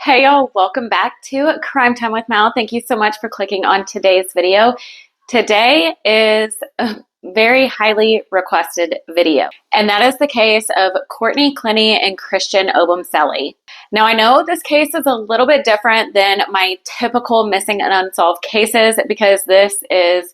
Hey y'all, welcome back to Crime Time with Mal. Thank you so much for clicking on today's video. Today is a very highly requested video, and that is the case of Courtney Clenney and Christian Obumseli. Now, I know this case is a little bit different than my typical missing and unsolved cases because this is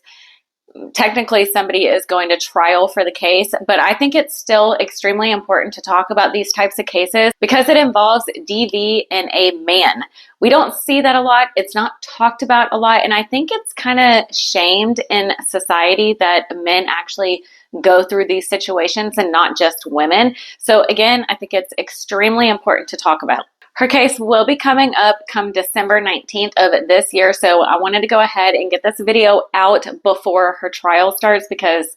technically somebody is going to trial for the case, but I think it's still extremely important to talk about these types of cases because it involves DV and a man. We don't see that a lot. It's not talked about a lot, and I think it's kind of shamed in society that men actually go through these situations and not just women. So again, I think it's extremely important to talk about. Her case will be coming up come December 19th of this year, so I wanted to go ahead and get this video out before her trial starts because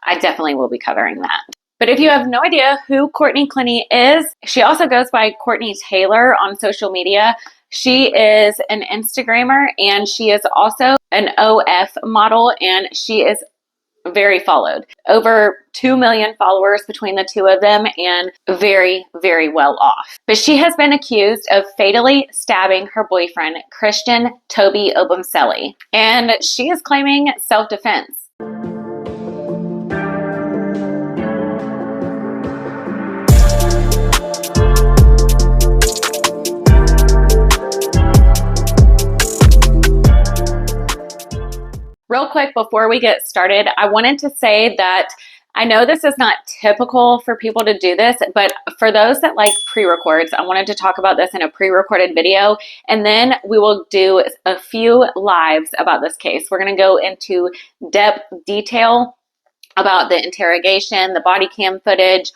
I definitely will be covering that. But if you have no idea who Courtney Clenney is, she also goes by Courtney Taylor on social media. She is an Instagrammer and she is also an OF model, and she is very followed. Over 2 million followers between the two of them, and very, very well off. But she has been accused of fatally stabbing her boyfriend, Christian Toby Obumseli, and she is claiming self-defense. Real quick before we get started, I wanted to say that I know this is not typical for people to do this, but for those that like pre-records, I wanted to talk about this in a pre-recorded video, and then we will do a few lives about this case. We're going to go into depth detail about the interrogation, the body cam footage,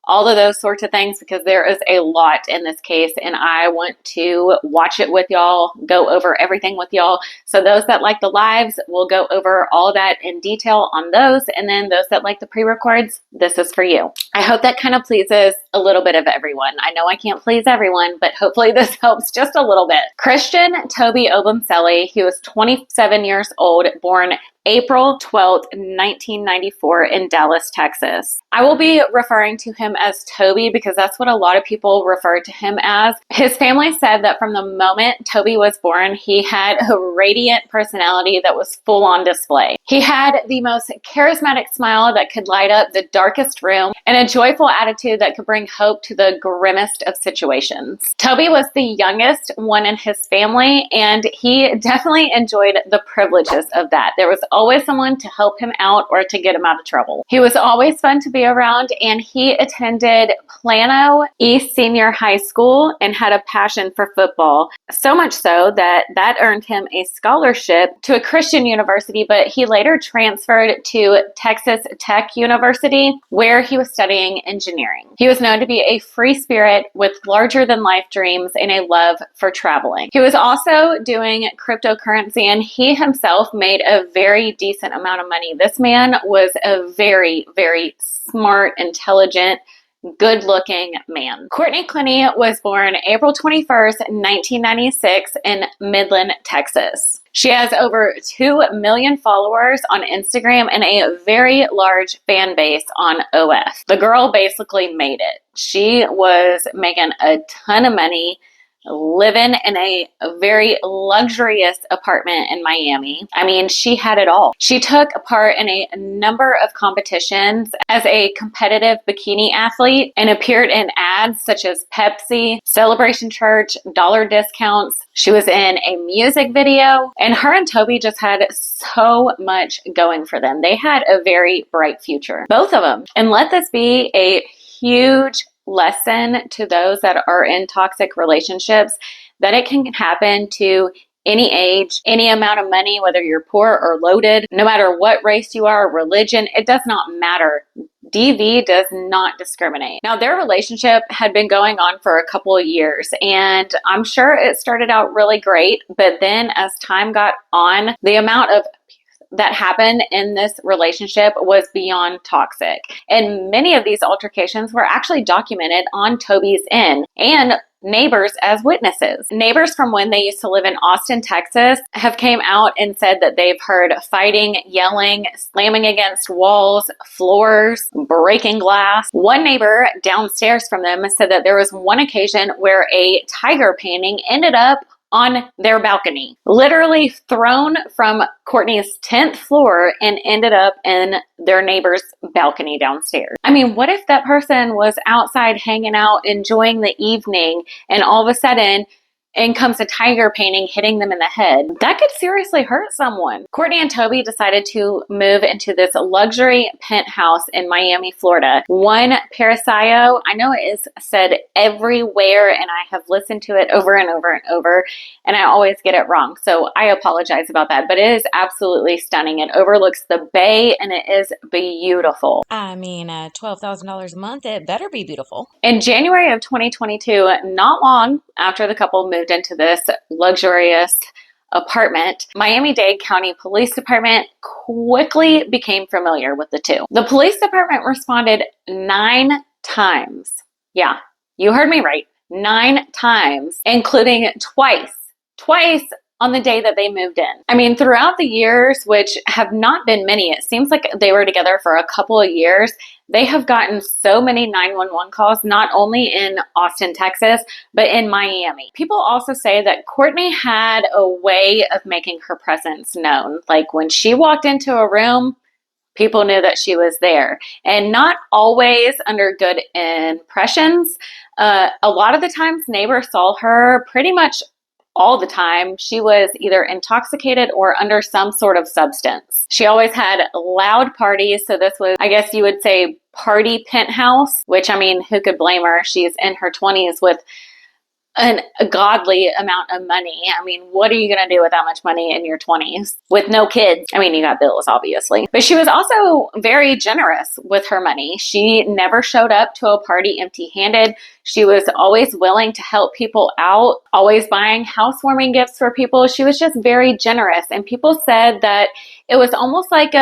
all of those sorts of things, because there is a lot in this case and I want to watch it with y'all, go over everything with y'all. So those that like the lives will go over all that in detail on those, and then those that like the pre-records, this is for you. I hope that kind of pleases a little bit of everyone. I know I can't please everyone, but hopefully this helps just a little bit. Christian Toby Obumseli, he was 27 years old, born April 12th, 1994 in Dallas, Texas. I will be referring to him as Toby because that's what a lot of people refer to him as. His family said that from the moment Toby was born, he had a radiant personality that was full on display. He had the most charismatic smile that could light up the darkest room and a joyful attitude that could bring hope to the grimmest of situations. Toby was the youngest one in his family, and he definitely enjoyed the privileges of that. There was always someone to help him out or to get him out of trouble. He was always fun to be around, and he attended Plano East Senior High School and had a passion for football. So much so that earned him a scholarship to a Christian university, but he later transferred to Texas Tech University, where he was studying engineering. He was known to be a free spirit with larger-than-life dreams and a love for traveling. He was also doing cryptocurrency, and he himself made a very decent amount of money. This man was a very, very smart, intelligent, good-looking man. Courtney Clenney was born April 21st, 1996 in Midland, Texas. She has over 2 million followers on Instagram and a very large fan base on OF. The girl basically made it. She was making a ton of money, living in a very luxurious apartment in Miami. I mean, she had it all. She took part in a number of competitions as a competitive bikini athlete and appeared in ads such as Pepsi, Celebration Church, dollar discounts. She was in a music video, and her and Toby just had so much going for them. They had a very bright future, both of them. And let this be a huge lesson to those that are in toxic relationships, that it can happen to any age, any amount of money, whether you're poor or loaded, no matter what race you are, religion, it does not matter. DV does not discriminate. Now, their relationship had been going on for a couple of years, and I'm sure it started out really great, but then as time got on, the amount of that happened in this relationship was beyond toxic. And many of these altercations were actually documented on Toby's end. And neighbors as witnesses. Neighbors from when they used to live in Austin, Texas, have came out and said that they've heard fighting, yelling, slamming against walls, floors, breaking glass. One neighbor downstairs from them said that there was one occasion where a tiger painting ended up on their balcony, literally thrown from Courtney's 10th floor and ended up in their neighbor's balcony downstairs. I mean, what if that person was outside hanging out, enjoying the evening, and all of a sudden in comes a tiger painting hitting them in the head? That could seriously hurt someone. Courtney and Toby decided to move into this luxury penthouse in Miami, Florida. One Parasio, I know it is said everywhere and I have listened to it over and over and over and I always get it wrong. So I apologize about that, but it is absolutely stunning. It overlooks the bay and it is beautiful. I mean, $12,000 a month, it better be beautiful. In January of 2022, not long after the couple moved into this luxurious apartment, Miami-Dade County Police Department quickly became familiar with the two. The police department responded 9 times. Yeah, you heard me right. 9 times, including twice on the day that they moved in. I mean, throughout the years, which have not been many, it seems like they were together for a couple of years, they have gotten so many 911 calls, not only in Austin, Texas, but in Miami. People also say that Courtney had a way of making her presence known. Like when she walked into a room, people knew that she was there, and not always under good impressions. A lot of the times neighbors saw her pretty much all the time. She was either intoxicated or under some sort of substance. She always had loud parties. So this was, I guess you would say, party penthouse, which, I mean, who could blame her? She's in her 20s with a godly amount of money. I mean, what are you going to do with that much money in your 20s with no kids? I mean, you got bills, obviously. But she was also very generous with her money. She never showed up to a party empty-handed. She was always willing to help people out, always buying housewarming gifts for people. She was just very generous. And people said that it was almost like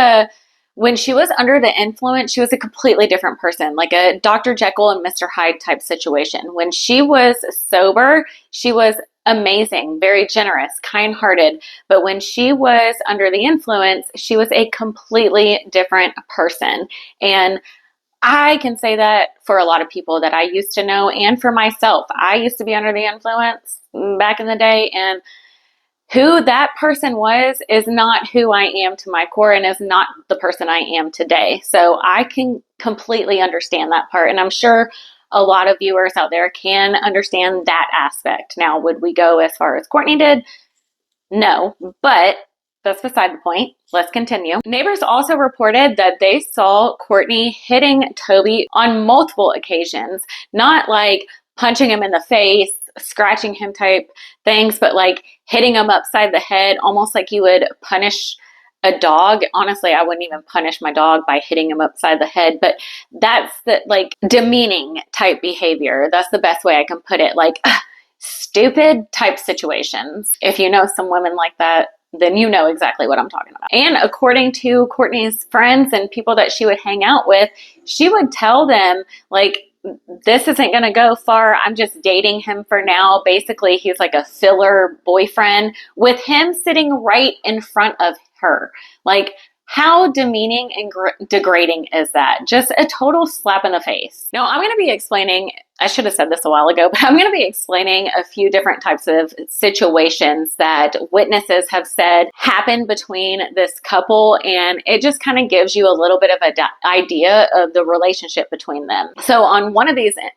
when she was under the influence, she was a completely different person, like a Dr. Jekyll and Mr. Hyde type situation. When she was sober, she was amazing, very generous, kind-hearted. But when she was under the influence, she was a completely different person. And I can say that for a lot of people that I used to know, and for myself. I used to be under the influence back in the day, and who that person was is not who I am to my core and is not the person I am today. So I can completely understand that part. And I'm sure a lot of viewers out there can understand that aspect. Now, would we go as far as Courtney did? No, but that's beside the point. Let's continue. Neighbors also reported that they saw Courtney hitting Toby on multiple occasions, not like punching him in the face, scratching him type things, but like hitting him upside the head, almost like you would punish a dog. Honestly, I wouldn't even punish my dog by hitting him upside the head, but that's the like demeaning type behavior. That's the best way I can put it. Like stupid type situations. If you know some women like that, then you know exactly what I'm talking about. And according to Courtney's friends and people that she would hang out with, she would tell them like, this isn't going to go far. I'm just dating him for now. Basically, he's like a filler boyfriend with him sitting right in front of her. Like, how demeaning and degrading is that? Just a total slap in the face. Now, I'm going to be explaining, I should have said this a while ago, but I'm going to be explaining a few different types of situations that witnesses have said happened between this couple, and it just kind of gives you a little bit of an idea of the relationship between them. So on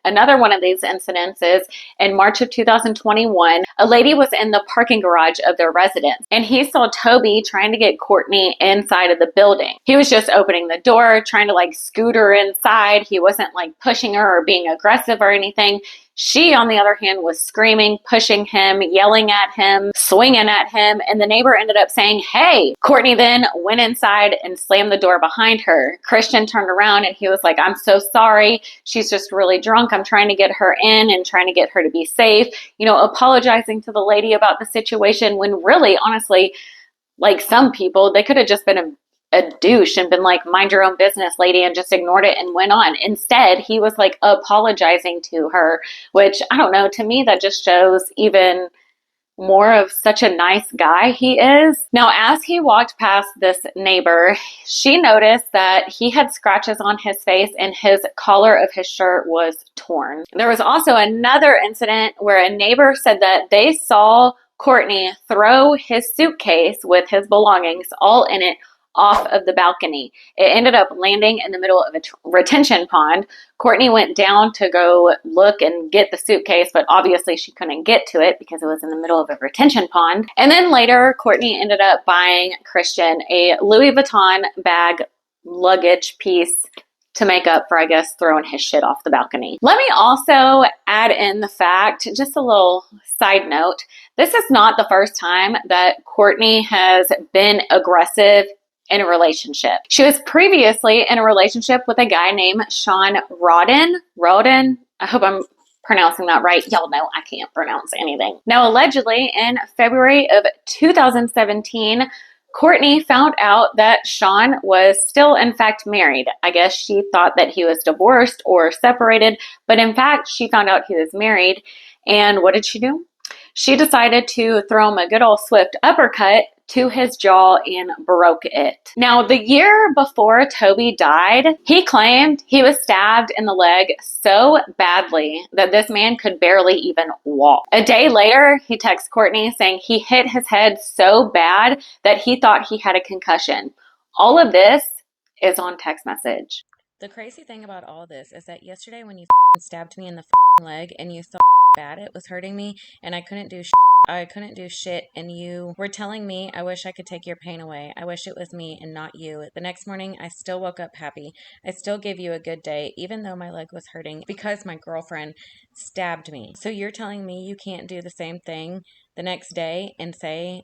another one of these incidents is in March of 2021, a lady was in the parking garage of their residence, and he saw Toby trying to get Courtney inside of the building. He was just opening the door, trying to like scoot her inside. He wasn't like pushing her or being aggressive or anything. She, on the other hand, was screaming, pushing him, yelling at him, swinging at him, and the neighbor ended up saying, "Hey." Courtney then went inside and slammed the door behind her. Christian turned around and he was like, "I'm so sorry. She's just really drunk. I'm trying to get her in and trying to get her to be safe." You know, apologizing to the lady about the situation when really, honestly, like some people, they could have just been a douche and been like, mind your own business, lady, and just ignored it and went on. Instead, he was like apologizing to her, which I don't know, to me, that just shows even more of such a nice guy he is. Now, as he walked past this neighbor, she noticed that he had scratches on his face and his collar of his shirt was torn. There was also another incident where a neighbor said that they saw Courtney throw his suitcase with his belongings, all in it, off of the balcony. It ended up landing in the middle of a retention pond. Courtney went down to go look and get the suitcase, but obviously she couldn't get to it because it was in the middle of a retention pond. And then later, Courtney ended up buying Christian a Louis Vuitton bag luggage piece to make up for, I guess, throwing his shit off the balcony. Let me also add in the fact, just a little side note, this is not the first time that Courtney has been aggressive in a relationship. She was previously in a relationship with a guy named Sean Rodden. I hope I'm pronouncing that right. Y'all know I can't pronounce anything. Now, allegedly, in February of 2017, Courtney found out that Sean was still, in fact, married. I guess she thought that he was divorced or separated, but in fact, she found out he was married. And what did she do? She decided to throw him a good old swift uppercut to his jaw and broke it. Now, the year before Toby died, he claimed he was stabbed in the leg so badly that this man could barely even walk. A day later, he texts Courtney saying he hit his head so bad that he thought he had a concussion. All of this is on text message. The crazy thing about all this is that yesterday when you stabbed me in the leg and you thought bad it was hurting me and I couldn't do shit and you were telling me I wish I could take your pain away. I wish it was me and not you. The next morning I still woke up happy. I still gave you a good day even though my leg was hurting because my girlfriend stabbed me. So you're telling me you can't do the same thing the next day and say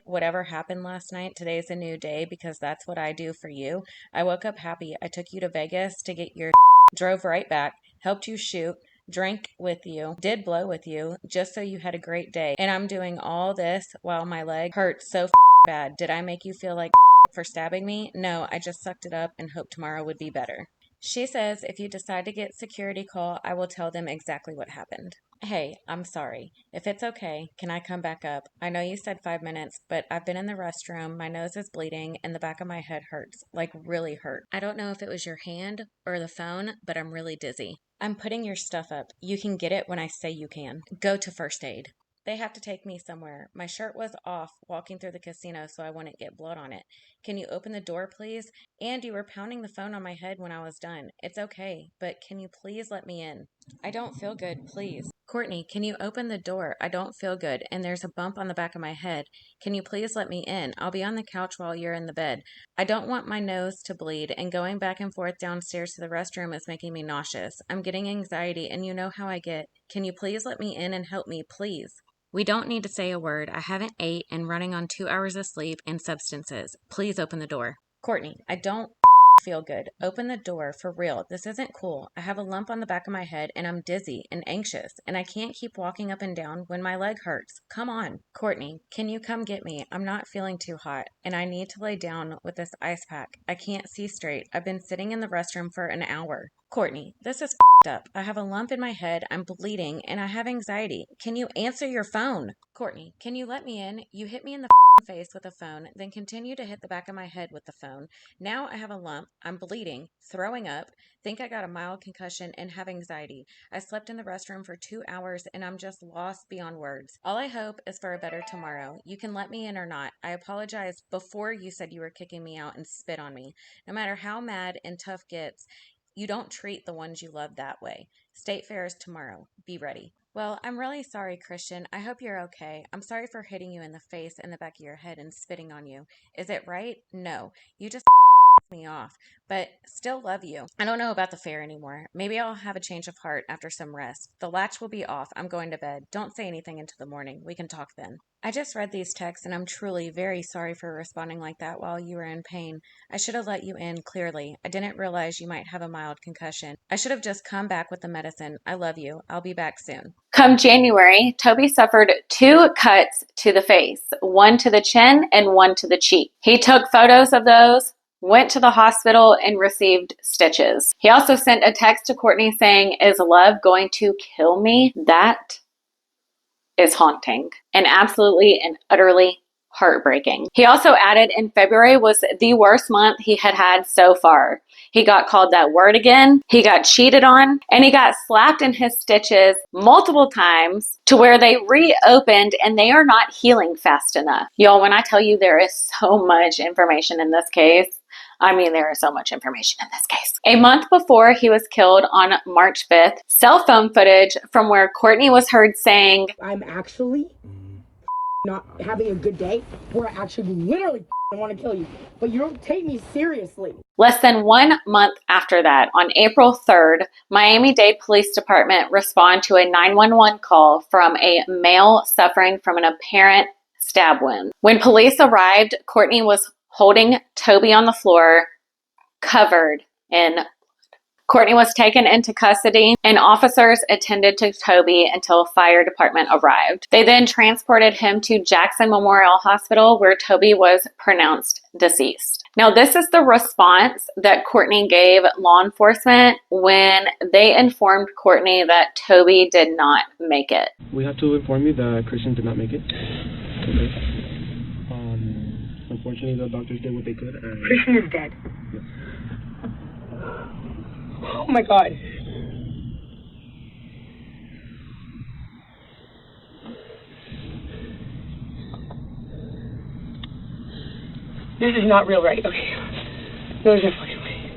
whatever happened last night, today's a new day because that's what I do for you. I woke up happy. I took you to Vegas to get your drove right back, helped you shoot, drank with you, did blow with you, just so you had a great day. And I'm doing all this while my leg hurts so bad. Did I make you feel like for stabbing me? No, I just sucked it up and hoped tomorrow would be better. She says if you decide to get security call, I will tell them exactly what happened. Hey, I'm sorry. If it's okay, can I come back up? I know you said 5 minutes, but I've been in the restroom, my nose is bleeding, and the back of my head hurts, like really hurt. I don't know if it was your hand or the phone, but I'm really dizzy. I'm putting your stuff up. You can get it when I say you can. Go to first aid. They have to take me somewhere. My shirt was off walking through the casino so I wouldn't get blood on it. Can you open the door, please? And you were pounding the phone on my head when I was done. It's okay, but can you please let me in? I don't feel good, please. Courtney, can you open the door? I don't feel good, and there's a bump on the back of my head. Can you please let me in? I'll be on the couch while you're in the bed. I don't want my nose to bleed, and going back and forth downstairs to the restroom is making me nauseous. I'm getting anxiety, and you know how I get. Can you please let me in and help me, please? We don't need to say a word. I haven't ate and running on 2 hours of sleep and substances. Please open the door. Courtney, I don't feel good. Open the door for real. This isn't cool. I have a lump on the back of my head and I'm dizzy and anxious and I can't keep walking up and down when my leg hurts. Come on. Courtney, can you come get me? I'm not feeling too hot and I need to lay down with this ice pack. I can't see straight. I've been sitting in the restroom for an hour. Courtney, this is up. I have a lump in my head, I'm bleeding, and I have anxiety. Can you answer your phone? Courtney, can you let me in? You hit me in the face with a phone, then continue to hit the back of my head with the phone. Now I have a lump, I'm bleeding, throwing up, think I got a mild concussion, and have anxiety. I slept in the restroom for 2 hours, and I'm just lost beyond words. All I hope is for a better tomorrow. You can let me in or not. I apologized before you said you were kicking me out and spit on me. No matter how mad and tough gets, you don't treat the ones you love that way. State fair is tomorrow. Be ready. Well, I'm really sorry, Christian. I hope you're okay. I'm sorry for hitting you in the face and the back of your head and spitting on you. Is it right? No. You just pissed me off, but still love you. I don't know about the fair anymore. Maybe I'll have a change of heart after some rest. The latch will be off. I'm going to bed. Don't say anything into the morning. We can talk then. I just read these texts and I'm truly very sorry for responding like that while you were in pain. I should have let you in clearly. I didn't realize you might have a mild concussion. I should have just come back with the medicine. I love you. I'll be back soon. Come January, Toby suffered 2 cuts to the face, one to the chin and one to the cheek. He took photos of those, went to the hospital, and received stitches. He also sent a text to Courtney saying, "Is love going to kill me?" That is haunting and absolutely and utterly heartbreaking. He also added in February was the worst month he had had so far. He got called that word again, he got cheated on, and he got slapped in his stitches multiple times to where they reopened and they are not healing fast enough. Y'all, when I tell you there is so much information in this case, I mean, there is so much information in this case. A month before he was killed on March 5th, cell phone footage from where Courtney was heard saying, "I'm actually not having a good day, where I actually literally want to kill you, but you don't take me seriously." Less than 1 month after that, on April 3rd, Miami-Dade Police Department responded to a 911 call from a male suffering from an apparent stab wound. When police arrived, Courtney was holding Toby on the floor, covered in blood. Courtney was taken into custody, and officers attended to Toby until a fire department arrived. They then transported him to Jackson Memorial Hospital, where Toby was pronounced deceased. Now, this is the response that Courtney gave law enforcement when they informed Courtney that Toby did not make it. "We have to inform you that Christian did not make it. Okay. Unfortunately, the doctors did what they could. Christian is dead. Yes. Oh my God. This is not real, right? Okay. There's no fucking way.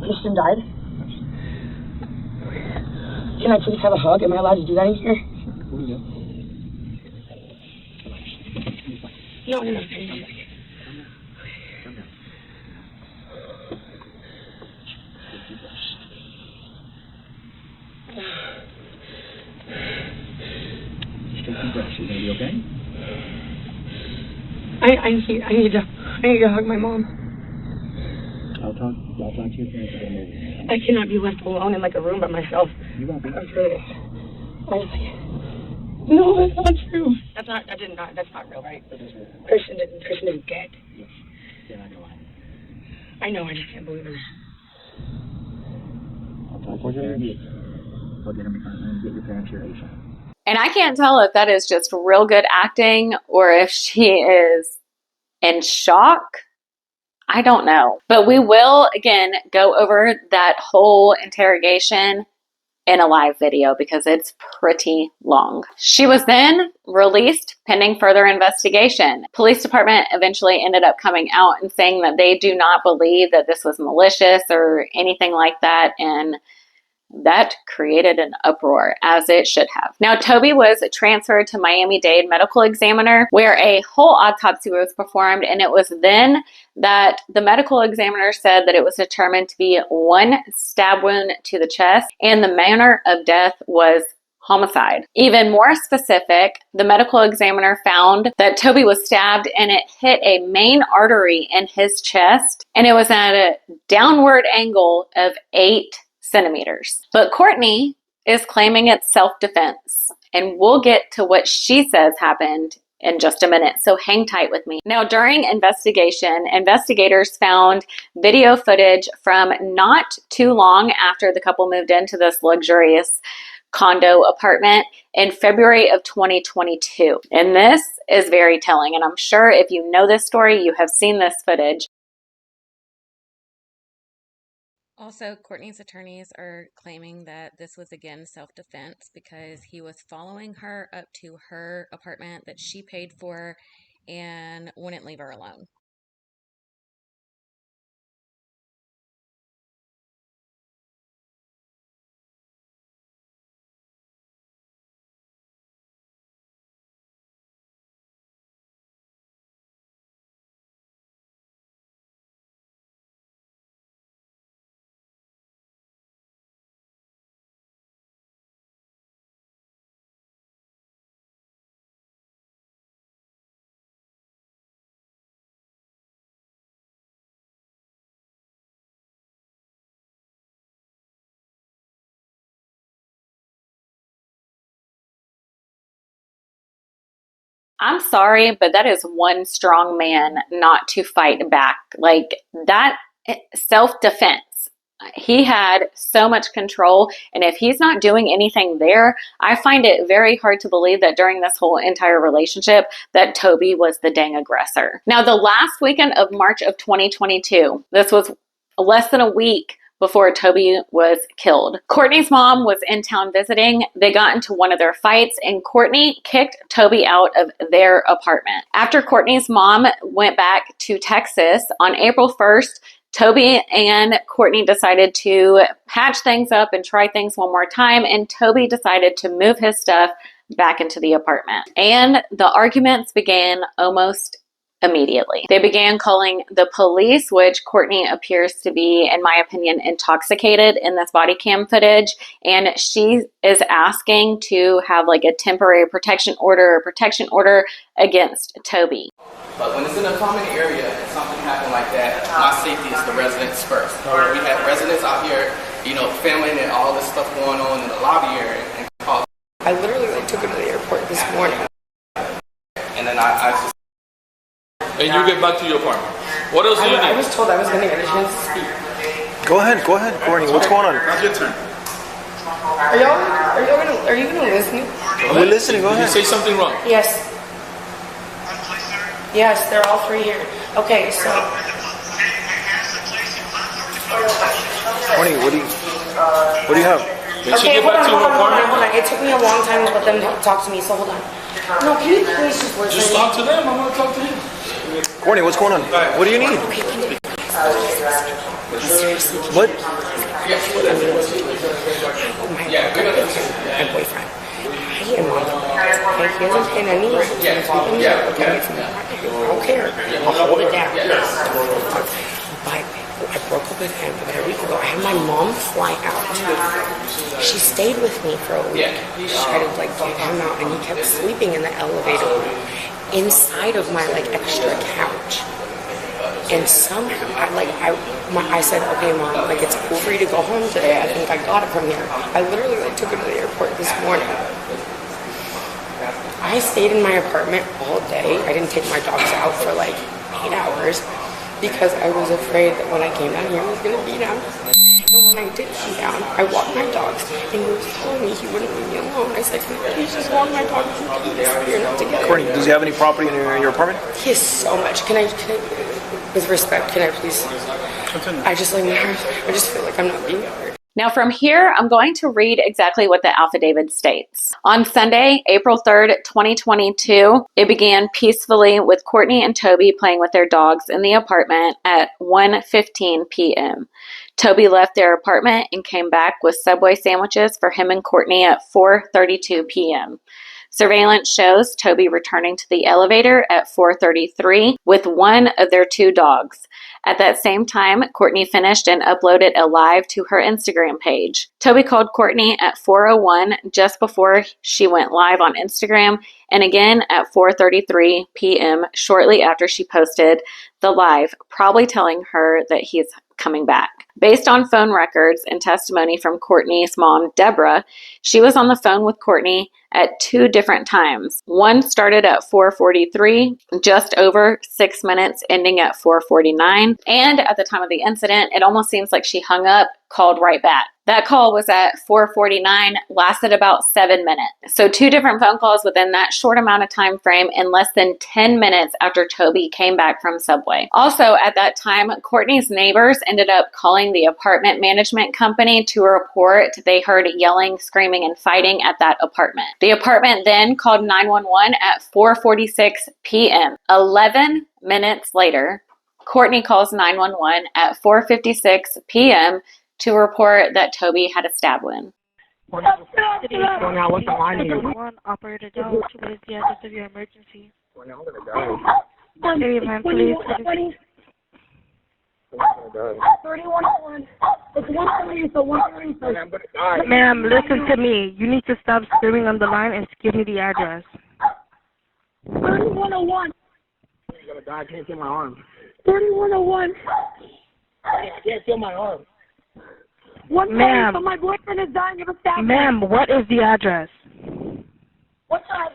Christian died? Can I please have a hug? Am I allowed to do that in here? Yeah. No. Calm down. Just take deep breaths. You're gonna be okay? I need to hug my mom. I'll talk to your parents about it. I cannot be left alone in like a room by myself. You won't be. I'm serious. No, that's not true. That's not real, right? That is real. Christian is dead. Yes. They're not gonna lie. I know, I just can't believe it. I'll talk to your parents. We'll get your parents here ASAP. And I can't tell if that is just real good acting or if she is in shock. I don't know. But we will, again, go over that whole interrogation in a live video because it's pretty long. She was then released pending further investigation. Police department eventually ended up coming out and saying that they do not believe that this was malicious or anything like that, and that created an uproar, as it should have. Now, Toby was transferred to Miami-Dade Medical Examiner, where a whole autopsy was performed, and it was then that the medical examiner said that it was determined to be one stab wound to the chest, and the manner of death was homicide. Even more specific, the medical examiner found that Toby was stabbed and it hit a main artery in his chest, and it was at a downward angle of 8 centimeters. But Courtney is claiming it's self-defense, and we'll get to what she says happened in just a minute, so hang tight with me. Now, during investigation, investigators found video footage from not too long after the couple moved into this luxurious condo apartment in February of 2022. And this is very telling, and I'm sure if you know this story, you have seen this footage. Also, Courtney's attorneys are claiming that this was again self-defense because he was following her up to her apartment that she paid for and wouldn't leave her alone. I'm sorry, but that is one strong man not to fight back. Like that self-defense. He had so much control, and if he's not doing anything there, I find it very hard to believe that during this whole entire relationship that Toby was the dang aggressor. Now, the last weekend of March of 2022, this was less than a week before Toby was killed. Courtney's mom was in town visiting. They got into one of their fights, and Courtney kicked Toby out of their apartment. After Courtney's mom went back to Texas on April 1st, Toby and Courtney decided to patch things up and try things one more time, and Toby decided to move his stuff back into the apartment. And the arguments began almost immediately. They began calling the police, which Courtney appears to be, in my opinion, intoxicated in this body cam footage. And she is asking to have like a temporary protection order against Toby. But when it's in a common area and something happened like that, my safety is the residents first. We had residents out here, filming and all this stuff going on in the lobby area. And I literally took her to the airport this morning. And then I just... And you get back to your apartment. What else do you need? I was told I was going to get a chance to speak. Go ahead, Courtney. What's going on? Now's your turn. Are you gonna listen? We're listening. Go ahead. Did you say something wrong? Yes. Yes, they're all three here. Okay, so. Courtney, what do you have? Did she get back to your apartment? Hold on. It took me a long time to let them talk to me, so hold on. No, can you please just listen? Just talk to them. I'm gonna talk to him. Courtney, what's going on? What do you need? Okay, can you seriously? What? My boyfriend. I hate him all. Okay, he hasn't paid any rent. I don't care. I'll hold it down. But I broke up with him about a week ago. I had my mom fly out. She stayed with me for a week. She tried to get him out, and he kept sleeping in the elevator room inside of my extra couch. And somehow, I said, okay, Mom, it's cool for you to go home today. I think I got it from here. I literally took her to the airport this morning. I stayed in my apartment all day. I didn't take my dogs out for 8 hours because I was afraid that when I came down here, he was going to be down. And when I did come down, I walked my dogs, and he was telling me he wouldn't leave me alone. I said, can you please just walk my dogs and keep this? We're not together. Courtney, does he have any property in your apartment? He has so much. Can I, with respect, can I please? I just feel like I'm not being heard. Now from here, I'm going to read exactly what the affidavit states. On Sunday, April 3rd, 2022, it began peacefully with Courtney and Toby playing with their dogs in the apartment at 1:15 p.m. Toby left their apartment and came back with Subway sandwiches for him and Courtney at 4:32 p.m. Surveillance shows Toby returning to the elevator at 4:33 with one of their two dogs. At that same time, Courtney finished and uploaded a live to her Instagram page. Toby called Courtney at 4:01 just before she went live on Instagram, and again at 4:33 p.m. shortly after she posted the live, probably telling her that he's coming back. Based on phone records and testimony from Courtney's mom, Deborah, she was on the phone with Courtney at two different times. One started at 4:43, just over 6 minutes, ending at 4:49. And at the time of the incident, it almost seems like she hung up, called right back. That call was at 4:49, lasted about 7 minutes. So two different phone calls within that short amount of time frame in less than 10 minutes after Toby came back from Subway. Also at that time, Courtney's neighbors ended up calling the apartment management company to report they heard yelling, screaming, and fighting at that apartment. The apartment then called 911 at 4:46 p.m. 11 minutes later, Courtney calls 911 at 4:56 p.m. to report that Toby had a stab wound. One operator dial. What is the address of your emergency? Area man, please. 3101. It's 130, so 130. Ma'am, listen to me. You need to stop screaming on the line and give me the address. 3101. I got a guy, I can't feel my arm. 3101. I can't feel my arm. Ma'am, so my boyfriend is dying of a stab. Ma'am, what is the address? What's that?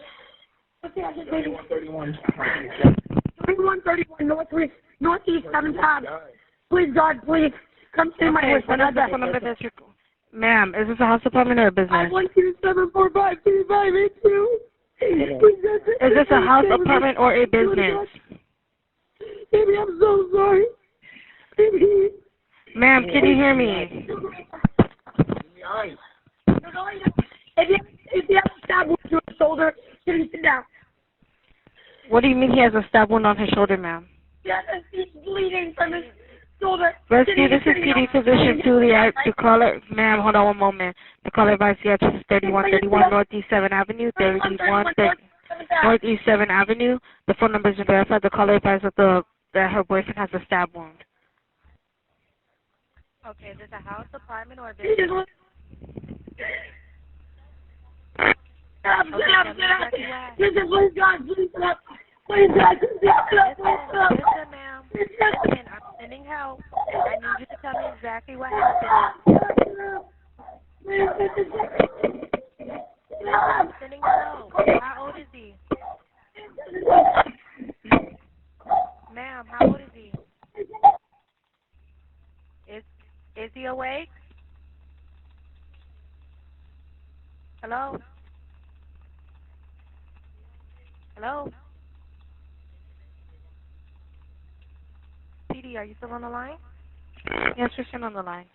3131 Northeast 7th Ave. Please, God, please, come see my voice. Ma'am, is this a house apartment or a business? 512-745-3582. Is this a house apartment or a business? Baby, I'm so sorry. Baby. Ma'am, can you hear me? If you have a stab wound to his shoulder, you can sit down. What do you mean he has a stab wound on his shoulder, ma'am? Yes, he's bleeding from his shoulder. Rescue, this is PD physician Julia. The caller, ma'am, hold on one moment. The caller advised the address is 3131 Northeast 7th Avenue, 31 Northeast 7th Avenue. The phone number is verified. The caller advised that her boyfriend has a stab wound. Okay, is this a house, apartment, or a business? Listen, please, God, please, please, God, listen, ma'am. Listen, I'm sending help. I need you to tell me exactly what happened. I'm sending help. How old is he? Ma'am, how old is he? Is he awake? Hello? Hello? PD, are you still on the line? Yes, we're still on the line.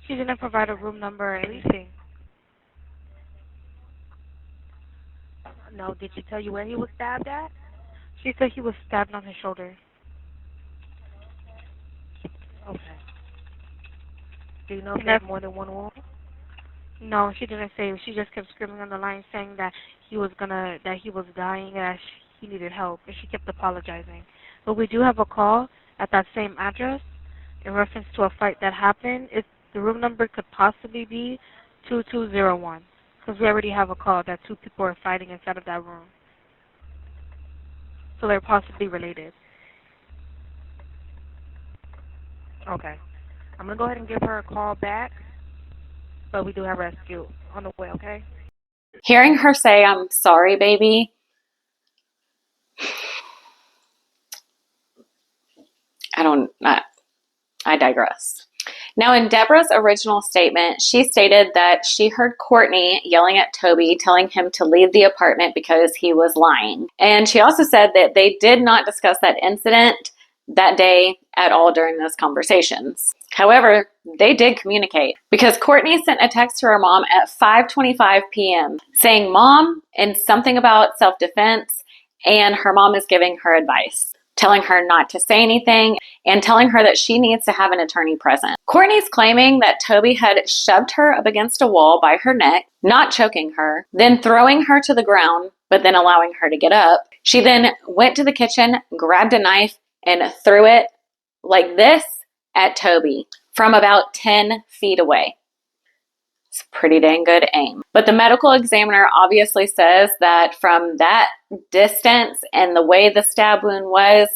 She didn't provide a room number or anything. No, did she tell you where he was stabbed at? She said he was stabbed on his shoulder. Okay. Do you know if he had more than one wound? No, she didn't say. She just kept screaming on the line saying that he was dying, that he needed help, and she kept apologizing. But we do have a call at that same address in reference to a fight that happened. The room number could possibly be 2201, because we already have a call that two people are fighting inside of that room. So they're possibly related. Okay. I'm going to go ahead and give her a call back, but we do have rescue on the way, okay? Hearing her say, "I'm sorry, baby," I digress. Now, in Deborah's original statement, she stated that she heard Courtney yelling at Toby, telling him to leave the apartment because he was lying. And she also said that they did not discuss that incident that day at all during those conversations. However, they did communicate because Courtney sent a text to her mom at 5:25 p.m. saying "Mom" and something about self-defense, and her mom is giving her advice, telling her not to say anything and telling her that she needs to have an attorney present. Courtney's claiming that Toby had shoved her up against a wall by her neck, not choking her, then throwing her to the ground, but then allowing her to get up. She then went to the kitchen, grabbed a knife, and threw it like this at Toby from about 10 feet away. It's pretty dang good aim. But the medical examiner obviously says that from that distance and the way the stab wound was,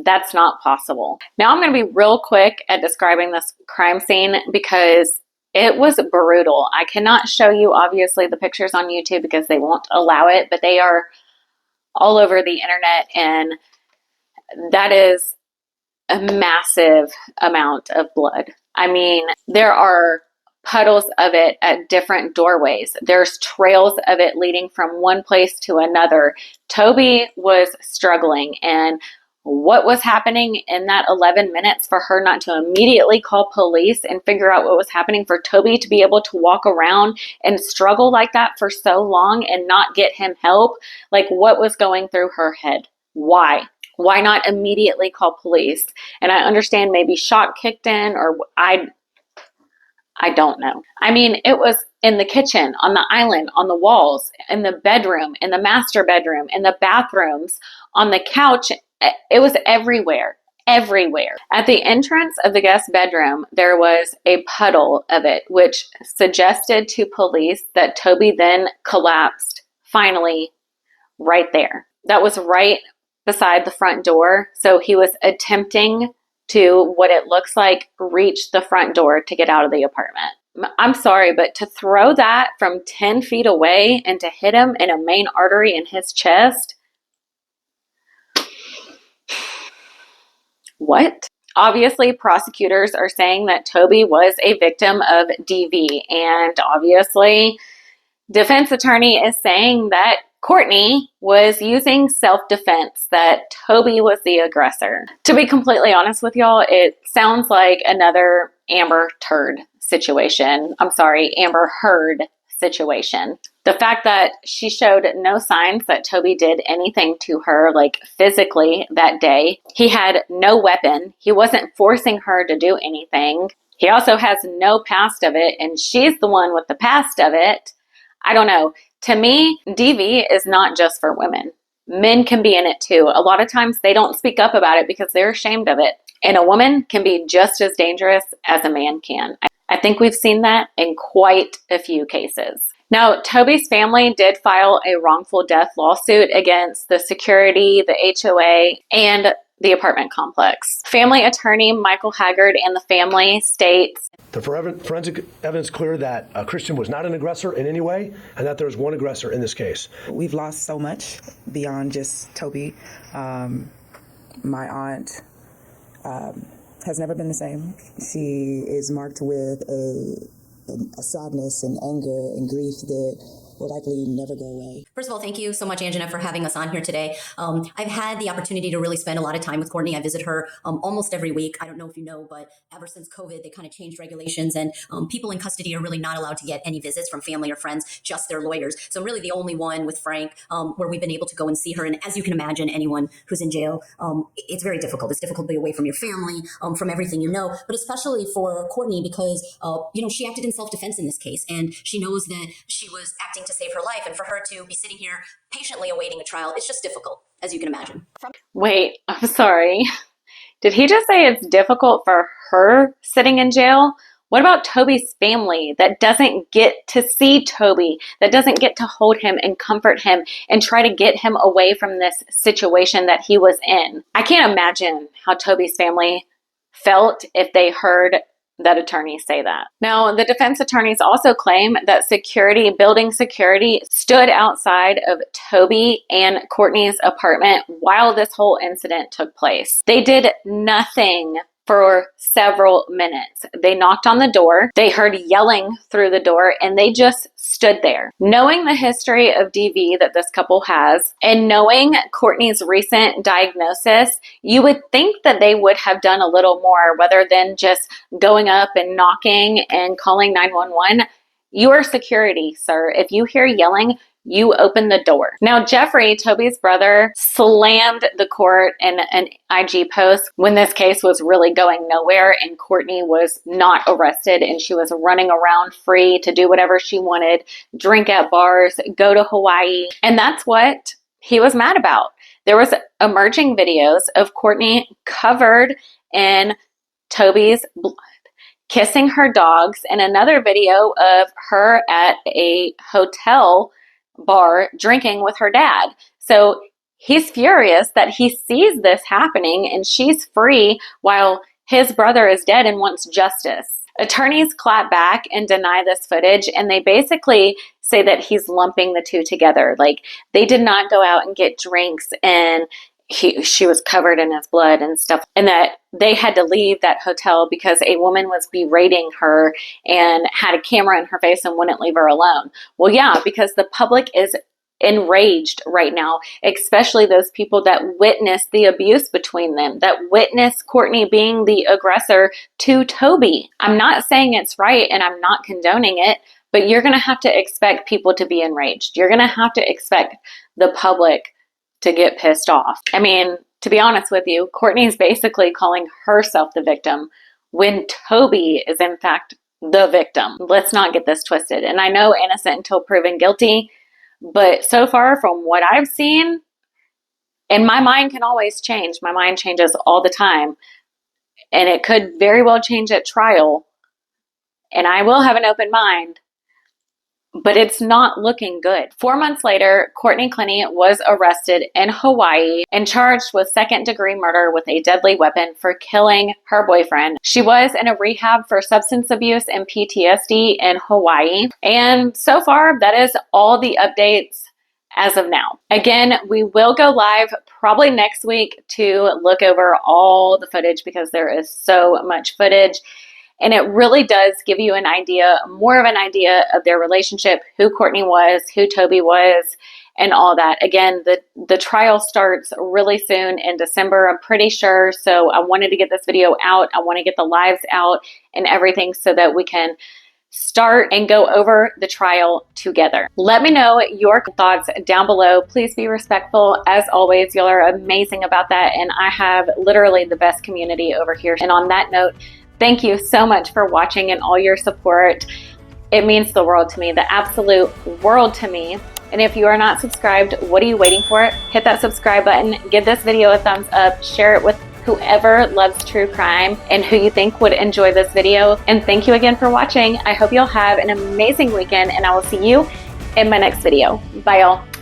that's not possible. Now I'm going to be real quick at describing this crime scene because it was brutal. I cannot show you obviously the pictures on YouTube because they won't allow it, but they are all over the internet, and that is a massive amount of blood. I mean, there are puddles of it at different doorways. There's trails of it leading from one place to another. Toby was struggling, and what was happening in that 11 minutes for her not to immediately call police and figure out what was happening, for Toby to be able to walk around and struggle like that for so long and not get him help, like what was going through her head? Why? Why not immediately call police? And I understand maybe shock kicked in, or I don't know. I mean, it was in the kitchen, on the island, on the walls, in the bedroom, in the master bedroom, in the bathrooms, on the couch. It was everywhere, everywhere. At the entrance of the guest bedroom, there was a puddle of it, which suggested to police that Toby then collapsed, finally, right there. That was right beside the front door. So he was attempting to, what it looks like, reach the front door to get out of the apartment. I'm sorry, but to throw that from 10 feet away and to hit him in a main artery in his chest, what? Obviously, prosecutors are saying that Toby was a victim of DV, and obviously, defense attorney is saying that Courtney was using self-defense, that Toby was the aggressor. To be completely honest with y'all, it sounds like another Amber Turd situation. I'm sorry, Amber Heard situation. The fact that she showed no signs that Toby did anything to her, like physically, that day. He had no weapon. He wasn't forcing her to do anything. He also has no past of it, and she's the one with the past of it. I don't know. To me, DV is not just for women. Men can be in it too. A lot of times they don't speak up about it because they're ashamed of it. And a woman can be just as dangerous as a man can. I think we've seen that in quite a few cases. Now, Toby's family did file a wrongful death lawsuit against the security, the HOA, and the apartment complex. Family attorney Michael Haggard and the family states, the forensic evidence clear that Christian was not an aggressor in any way, and that there's one aggressor in this case. We've lost so much beyond just Toby. My aunt has never been the same. She is marked with a sadness and anger and grief that will likely never go away. First of all, thank you so much, Angela, for having us on here today. I've had the opportunity to really spend a lot of time with Courtney. I visit her almost every week. I don't know if you know, but ever since COVID, they kind of changed regulations, and people in custody are really not allowed to get any visits from family or friends, just their lawyers. So I'm really the only one with Frank where we've been able to go and see her. And as you can imagine, anyone who's in jail, it's very difficult. It's difficult to be away from your family, from everything you know, but especially for Courtney because, she acted in self-defense in this case, and she knows that she was acting to save her life, and for her to be sitting here patiently awaiting a trial, it's just difficult, as you can imagine. Wait, I'm sorry. Did he just say it's difficult for her sitting in jail? What about Toby's family that doesn't get to see Toby, that doesn't get to hold him and comfort him and try to get him away from this situation that he was in? I can't imagine how Toby's family felt if they heard that attorney say that. Now, the defense attorneys also claim that building security stood outside of Toby and Courtney's apartment while this whole incident took place. They did nothing for several minutes. They knocked on the door, they heard yelling through the door, and they just stood there. Knowing the history of DV that this couple has, and knowing Courtney's recent diagnosis, you would think that they would have done a little more, rather than just going up and knocking and calling 911. You are security, sir. If you hear yelling, you open the door. Now, Jeffrey, Toby's brother, slammed the court in an IG post when this case was really going nowhere and Courtney was not arrested and she was running around free to do whatever she wanted, drink at bars, go to Hawaii. And that's what he was mad about. There was emerging videos of Courtney covered in Toby's blood, kissing her dogs, and another video of her at a hotel bar drinking with her dad. So he's furious that he sees this happening and she's free while his brother is dead and wants justice. Attorneys clap back and deny this footage, and they basically say that he's lumping the two together. Like, they did not go out and get drinks and she was covered in his blood and stuff, and that they had to leave that hotel because a woman was berating her and had a camera in her face and wouldn't leave her alone. Well, yeah, because the public is enraged right now, especially those people that witnessed the abuse between them, that witnessed Courtney being the aggressor to Toby. I'm not saying it's right and I'm not condoning it, but you're going to have to expect people to be enraged. You're going to have to expect the public to get pissed off. I mean, to be honest with you, Courtney is basically calling herself the victim when Toby is in fact the victim. Let's not get this twisted. And I know innocent until proven guilty, but so far from what I've seen, and my mind can always change. My mind changes all the time. And it could very well change at trial. And I will have an open mind. but it's not looking good. 4 months later, Courtney Clenney was arrested in Hawaii and charged with second-degree murder with a deadly weapon for killing her boyfriend. She was in a rehab for substance abuse and PTSD in Hawaii. And so far, that is all the updates as of now. Again, we will go live probably next week to look over all the footage because there is so much footage. And it really does give you an idea, more of an idea of their relationship, who Courtney was, who Toby was, and all that. Again, the trial starts really soon in December, I'm pretty sure. So I wanted to get this video out. I want to get the lives out and everything so that we can start and go over the trial together. Let me know your thoughts down below. Please be respectful. As always, y'all are amazing about that. And I have literally the best community over here. And on that note, thank you so much for watching and all your support. It means the world to me, the absolute world to me. And if you are not subscribed, what are you waiting for? Hit that subscribe button, give this video a thumbs up, share it with whoever loves true crime and who you think would enjoy this video. And thank you again for watching. I hope you'll have an amazing weekend and I will see you in my next video. Bye y'all.